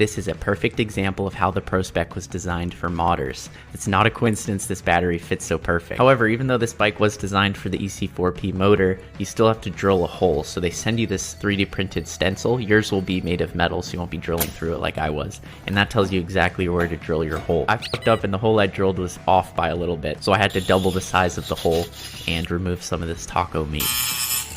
This is a perfect example of how the Pro Spec was designed for modders. It's not a coincidence this battery fits so perfect. However, even though this bike was designed for the EC4P motor, you still have to drill a hole. So they send you this 3D printed stencil. Yours will be made of metal, so you won't be drilling through it like I was. And that tells you exactly where to drill your hole. I fucked up and the hole I drilled was off by a little bit. So I had to double the size of the hole and remove some of this taco meat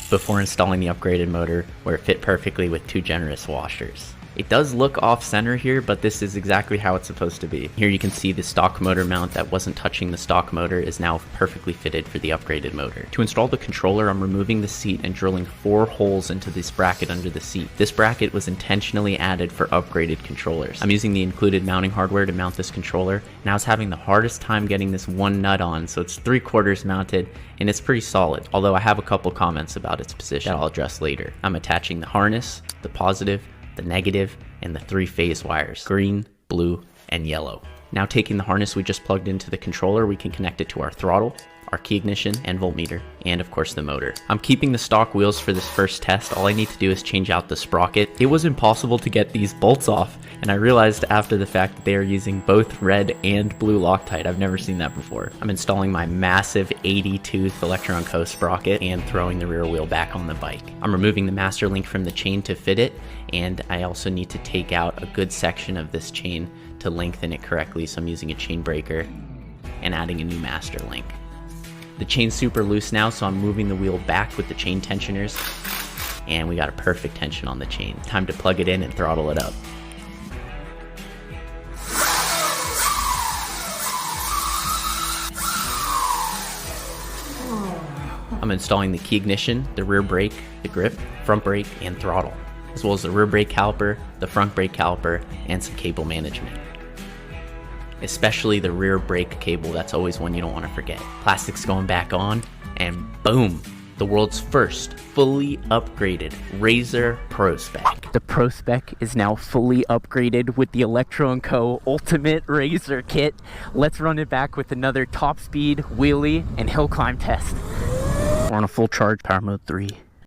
before installing the upgraded motor where it fit perfectly with 2 generous washers. It does look off-center here, but this is exactly how it's supposed to be. Here you can see the stock motor mount that wasn't touching the stock motor is now perfectly fitted for the upgraded motor. To install the controller, I'm removing the seat and drilling 4 holes into this bracket under the seat. This bracket was intentionally added for upgraded controllers. I'm using the included mounting hardware to mount this controller, and I was having the hardest time getting this one nut on, so it's 3/4 mounted, and it's pretty solid, although I have a couple comments about its position that I'll address later. I'm attaching the harness, the positive, the negative, and the 3 phase wires, green, blue, and yellow. Now taking the harness we just plugged into the controller, we can connect it to our throttle, our key ignition and voltmeter, and of course the motor. I'm keeping the stock wheels for this first test. All I need to do is change out the sprocket. It was impossible to get these bolts off, and I realized after the fact that they are using both red and blue Loctite. I've never seen that before. I'm installing my massive 80-tooth Electron Co sprocket and throwing the rear wheel back on the bike. I'm removing the master link from the chain to fit it, and I also need to take out a good section of this chain to lengthen it correctly, so I'm using a chain breaker and adding a new master link. The chain's super loose now, so I'm moving the wheel back with the chain tensioners, and we got a perfect tension on the chain. Time to plug it in and throttle it up. I'm installing the key ignition, the rear brake, the grip, front brake, and throttle, as well as the rear brake caliper, the front brake caliper, and some cable management. Especially the rear brake cable, that's always one you don't want to forget. Plastic's going back on, and boom! The world's first fully upgraded Razor Pro Spec. The Pro Spec is now fully upgraded with the Electron Co Ultimate Razor Kit. Let's run it back with another top speed, wheelie, and hill climb test. We're on a full charge, power mode 3.